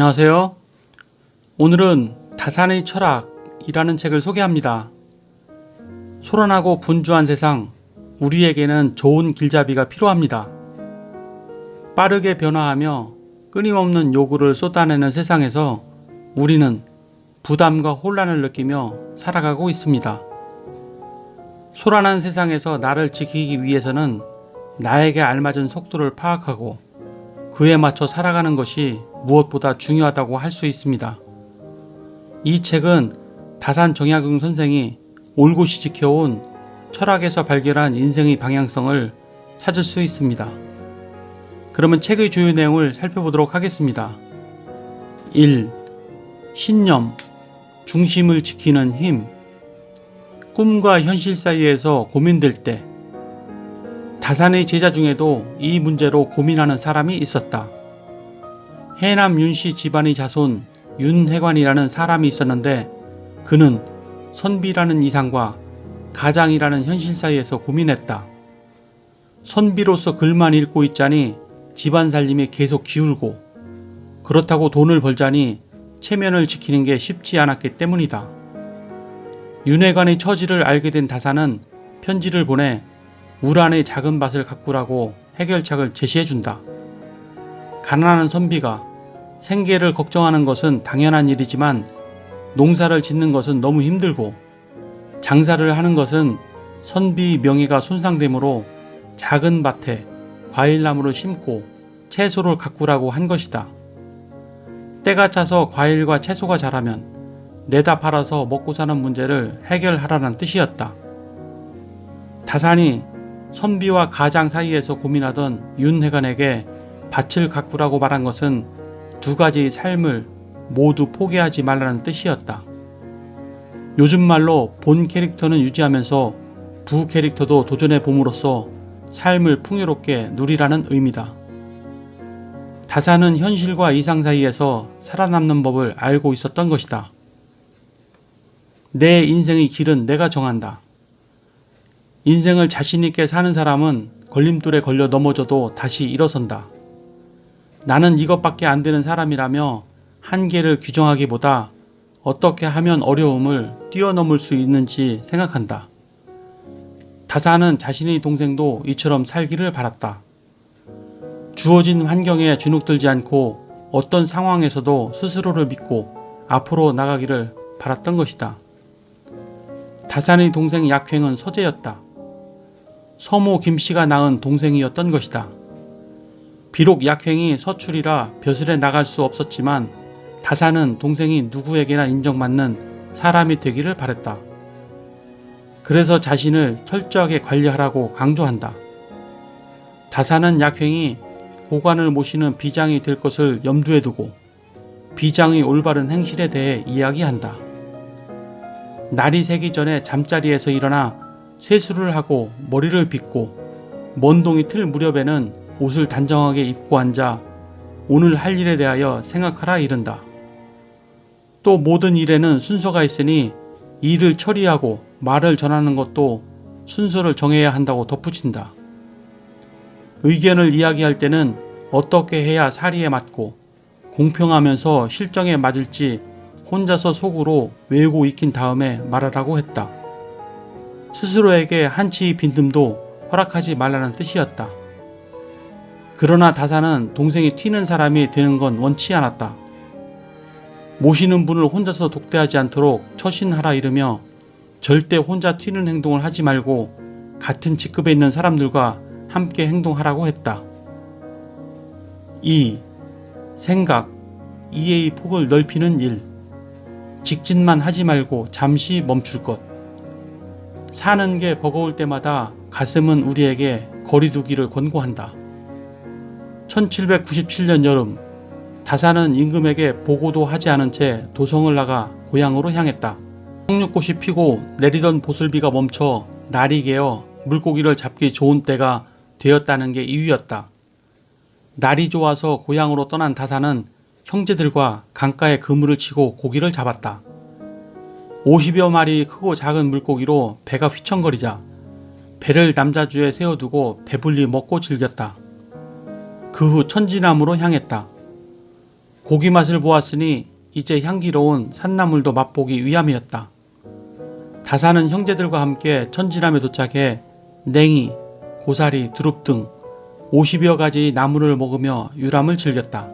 안녕하세요. 오늘은 다산의 철학이라는 책을 소개합니다. 소란하고 분주한 세상, 우리에게는 좋은 길잡이가 필요합니다. 빠르게 변화하며 끊임없는 요구를 쏟아내는 세상에서 우리는 부담과 혼란을 느끼며 살아가고 있습니다. 소란한 세상에서 나를 지키기 위해서는 나에게 알맞은 속도를 파악하고 그에 맞춰 살아가는 것이 무엇보다 중요하다고 할 수 있습니다. 이 책은 다산 정약용 선생이 올곧이 지켜온 철학에서 발견한 인생의 방향성을 찾을 수 있습니다. 그러면 책의 주요 내용을 살펴보도록 하겠습니다. 1. 신념, 중심을 지키는 힘. 꿈과 현실 사이에서 고민될 때 다산의 제자 중에도 이 문제로 고민하는 사람이 있었다. 해남 윤씨 집안의 자손 윤회관이라는 사람이 있었는데 그는 선비라는 이상과 가장이라는 현실 사이에서 고민했다. 선비로서 글만 읽고 있자니 집안 살림이 계속 기울고 그렇다고 돈을 벌자니 체면을 지키는 게 쉽지 않았기 때문이다. 윤회관의 처지를 알게 된 다산은 편지를 보내 우란의 작은 밭을 가꾸라고 해결책을 제시해준다. 가난한 선비가 생계를 걱정하는 것은 당연한 일이지만 농사를 짓는 것은 너무 힘들고 장사를 하는 것은 선비 명예가 손상되므로 작은 밭에 과일나무를 심고 채소를 가꾸라고 한 것이다. 때가 차서 과일과 채소가 자라면 내다 팔아서 먹고 사는 문제를 해결하라는 뜻이었다. 다산이 선비와 가장 사이에서 고민하던 윤회관에게 밭을 가꾸라고 말한 것은 두 가지의 삶을 모두 포기하지 말라는 뜻이었다. 요즘 말로 본 캐릭터는 유지하면서 부 캐릭터도 도전해 봄으로써 삶을 풍요롭게 누리라는 의미다. 다산은 현실과 이상 사이에서 살아남는 법을 알고 있었던 것이다. 내 인생의 길은 내가 정한다. 인생을 자신있게 사는 사람은 걸림돌에 걸려 넘어져도 다시 일어선다. 나는 이것밖에 안 되는 사람이라며 한계를 규정하기보다 어떻게 하면 어려움을 뛰어넘을 수 있는지 생각한다. 다산은 자신의 동생도 이처럼 살기를 바랐다. 주어진 환경에 주눅들지 않고 어떤 상황에서도 스스로를 믿고 앞으로 나가기를 바랐던 것이다. 다산의 동생 약횡은 서재였다. 서모 김씨가 낳은 동생이었던 것이다. 비록 약횡이 서출이라 벼슬에 나갈 수 없었지만 다산은 동생이 누구에게나 인정받는 사람이 되기를 바랬다. 그래서 자신을 철저하게 관리하라고 강조한다. 다산은 약횡이 고관을 모시는 비장이 될 것을 염두에 두고 비장의 올바른 행실에 대해 이야기한다. 날이 새기 전에 잠자리에서 일어나 세수를 하고 머리를 빗고 먼동이 틀 무렵에는 옷을 단정하게 입고 앉아 오늘 할 일에 대하여 생각하라 이른다. 또 모든 일에는 순서가 있으니 일을 처리하고 말을 전하는 것도 순서를 정해야 한다고 덧붙인다. 의견을 이야기할 때는 어떻게 해야 사리에 맞고 공평하면서 실정에 맞을지 혼자서 속으로 외우고 익힌 다음에 말하라고 했다. 스스로에게 한치의 빈틈도 허락하지 말라는 뜻이었다. 그러나 다산은 동생이 튀는 사람이 되는 건 원치 않았다. 모시는 분을 혼자서 독대하지 않도록 처신하라 이르며 절대 혼자 튀는 행동을 하지 말고 같은 직급에 있는 사람들과 함께 행동하라고 했다. 2. 생각, 이해의 폭을 넓히는 일. 직진만 하지 말고 잠시 멈출 것. 사는 게 버거울 때마다 가슴은 우리에게 거리두기를 권고한다. 1797년 여름, 다산은 임금에게 보고도 하지 않은 채 도성을 나가 고향으로 향했다. 석류꽃이 피고 내리던 보슬비가 멈춰 날이 개어 물고기를 잡기 좋은 때가 되었다는 게 이유였다. 날이 좋아서 고향으로 떠난 다산은 형제들과 강가에 그물을 치고 고기를 잡았다. 50여 마리 크고 작은 물고기로 배가 휘청거리자 배를 남자주에 세워두고 배불리 먹고 즐겼다. 그 후 천지남으로 향했다. 고기 맛을 보았으니 이제 향기로운 산나물도 맛보기 위함이었다. 다산은 형제들과 함께 천지남에 도착해 냉이, 고사리, 두릅 등 50여 가지 나물을 먹으며 유람을 즐겼다.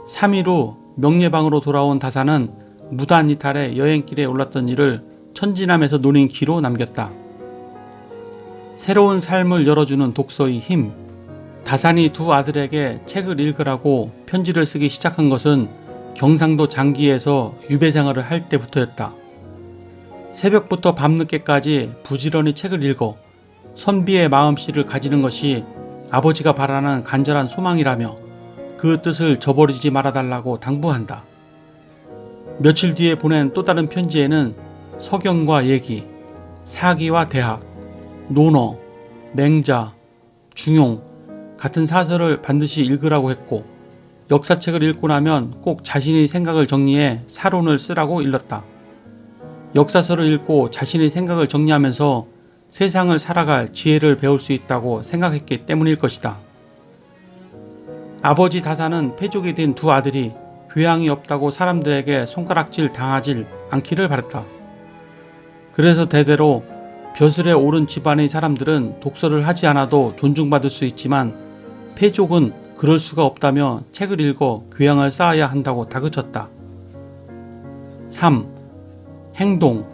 3일 후 명례방으로 돌아온 다산은 무단 이탈해 여행길에 올랐던 일을 천지남에서 노린 기로 남겼다. 새로운 삶을 열어주는 독서의 힘. 다산이 두 아들에게 책을 읽으라고 편지를 쓰기 시작한 것은 경상도 장기에서 유배 생활을 할 때부터였다. 새벽부터 밤늦게까지 부지런히 책을 읽어 선비의 마음씨를 가지는 것이 아버지가 바라는 간절한 소망이라며 그 뜻을 저버리지 말아달라고 당부한다. 며칠 뒤에 보낸 또 다른 편지에는 서경과 예기, 사기와 대학, 논어, 맹자, 중용 같은 사설을 반드시 읽으라고 했고 역사책을 읽고 나면 꼭 자신의 생각을 정리해 사론을 쓰라고 일렀다. 역사서를 읽고 자신의 생각을 정리하면서 세상을 살아갈 지혜를 배울 수 있다고 생각했기 때문일 것이다. 아버지 다산은 패족이 된 두 아들이 교양이 없다고 사람들에게 손가락질 당하지 않기를 바랐다. 그래서 대대로 벼슬에 오른 집안의 사람들은 독서를 하지 않아도 존중받을 수 있지만 패족은 그럴 수가 없다며 책을 읽어 교양을 쌓아야 한다고 다그쳤다. 3. 행동,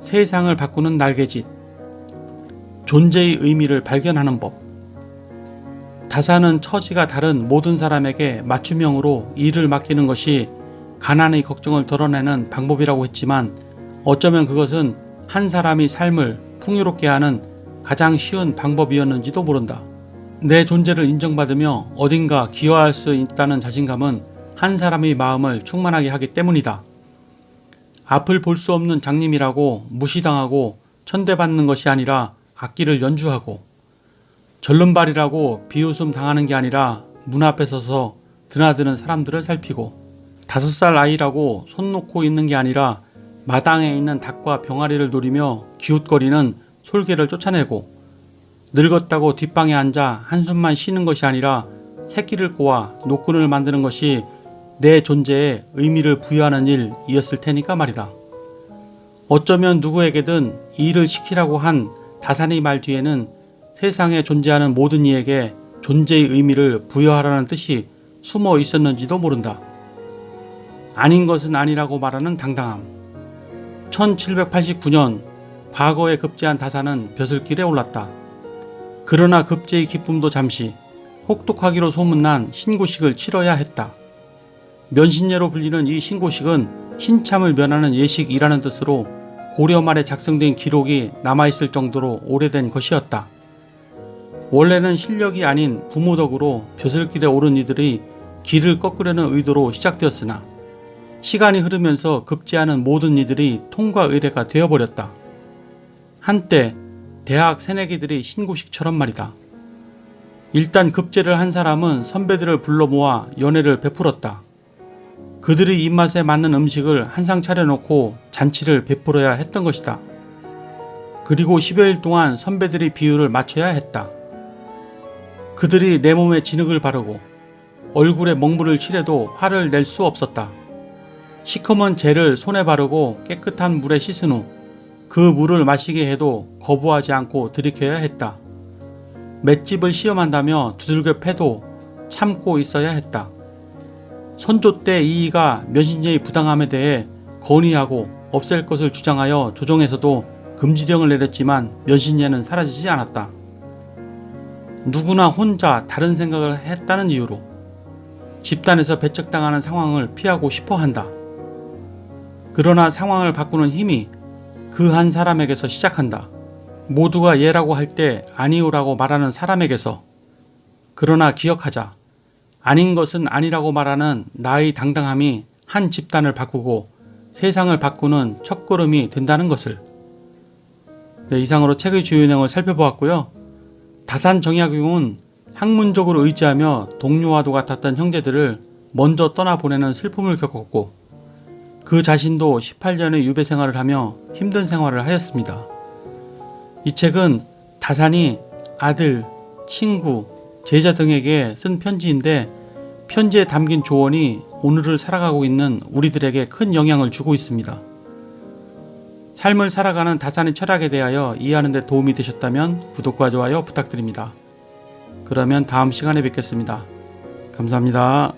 세상을 바꾸는 날개짓. 존재의 의미를 발견하는 법. 다산은 처지가 다른 모든 사람에게 맞춤형으로 일을 맡기는 것이 가난의 걱정을 덜어내는 방법이라고 했지만 어쩌면 그것은 한 사람의 삶을 풍요롭게 하는 가장 쉬운 방법이었는지도 모른다. 내 존재를 인정받으며 어딘가 기여할 수 있다는 자신감은 한 사람의 마음을 충만하게 하기 때문이다. 앞을 볼 수 없는 장님이라고 무시당하고 천대받는 것이 아니라 악기를 연주하고, 절름발이라고 비웃음 당하는 게 아니라 문 앞에 서서 드나드는 사람들을 살피고, 5살 아이라고 손 놓고 있는 게 아니라 마당에 있는 닭과 병아리를 노리며 기웃거리는 솔개를 쫓아내고, 늙었다고 뒷방에 앉아 한숨만 쉬는 것이 아니라 새끼를 꼬아 노끈을 만드는 것이 내 존재에 의미를 부여하는 일이었을 테니까 말이다. 어쩌면 누구에게든 이 일을 시키라고 한 다산의 말 뒤에는 세상에 존재하는 모든 이에게 존재의 의미를 부여하라는 뜻이 숨어 있었는지도 모른다. 아닌 것은 아니라고 말하는 당당함. 1789년 과거에 급제한 다산은 벼슬길에 올랐다. 그러나 급제의 기쁨도 잠시, 혹독하기로 소문난 신고식을 치러야 했다. 면신예로 불리는 이 신고식은 신참을 면하는 예식이라는 뜻으로 고려 말에 작성된 기록이 남아있을 정도로 오래된 것이었다. 원래는 실력이 아닌 부모 덕으로 벼슬길에 오른 이들이 길을 꺾으려는 의도로 시작되었으나 시간이 흐르면서 급제하는 모든 이들이 통과 의례가 되어버렸다. 한때 대학 새내기들이 신고식처럼 말이다. 일단 급제를 한 사람은 선배들을 불러 모아 연회를 베풀었다. 그들의 입맛에 맞는 음식을 한상 차려놓고 잔치를 베풀어야 했던 것이다. 그리고 10여일 동안 선배들의 비율을 맞춰야 했다. 그들이 내 몸에 진흙을 바르고 얼굴에 먹물을 칠해도 화를 낼 수 없었다. 시커먼 젤을 손에 바르고 깨끗한 물에 씻은 후 그 물을 마시게 해도 거부하지 않고 들이켜야 했다. 맷집을 시험한다며 두들겨 패도 참고 있어야 했다. 선조 때 이이가 면신예의 부당함에 대해 건의하고 없앨 것을 주장하여 조정에서도 금지령을 내렸지만 면신예는 사라지지 않았다. 누구나 혼자 다른 생각을 했다는 이유로 집단에서 배척당하는 상황을 피하고 싶어 한다. 그러나 상황을 바꾸는 힘이 그 한 사람에게서 시작한다. 모두가 예라고 할 때 아니오라고 말하는 사람에게서. 그러나 기억하자. 아닌 것은 아니라고 말하는 나의 당당함이 한 집단을 바꾸고 세상을 바꾸는 첫걸음이 된다는 것을. 네, 이상으로 책의 주요 내용을 살펴보았고요. 다산 정약용은 학문적으로 의지하며 동료와도 같았던 형제들을 먼저 떠나보내는 슬픔을 겪었고 그 자신도 18년의 유배 생활을 하며 힘든 생활을 하였습니다. 이 책은 다산이 아들, 친구, 제자 등에게 쓴 편지인데 편지에 담긴 조언이 오늘을 살아가고 있는 우리들에게 큰 영향을 주고 있습니다. 삶을 살아가는 다산의 철학에 대하여 이해하는 데 도움이 되셨다면 구독과 좋아요 부탁드립니다. 그러면 다음 시간에 뵙겠습니다. 감사합니다.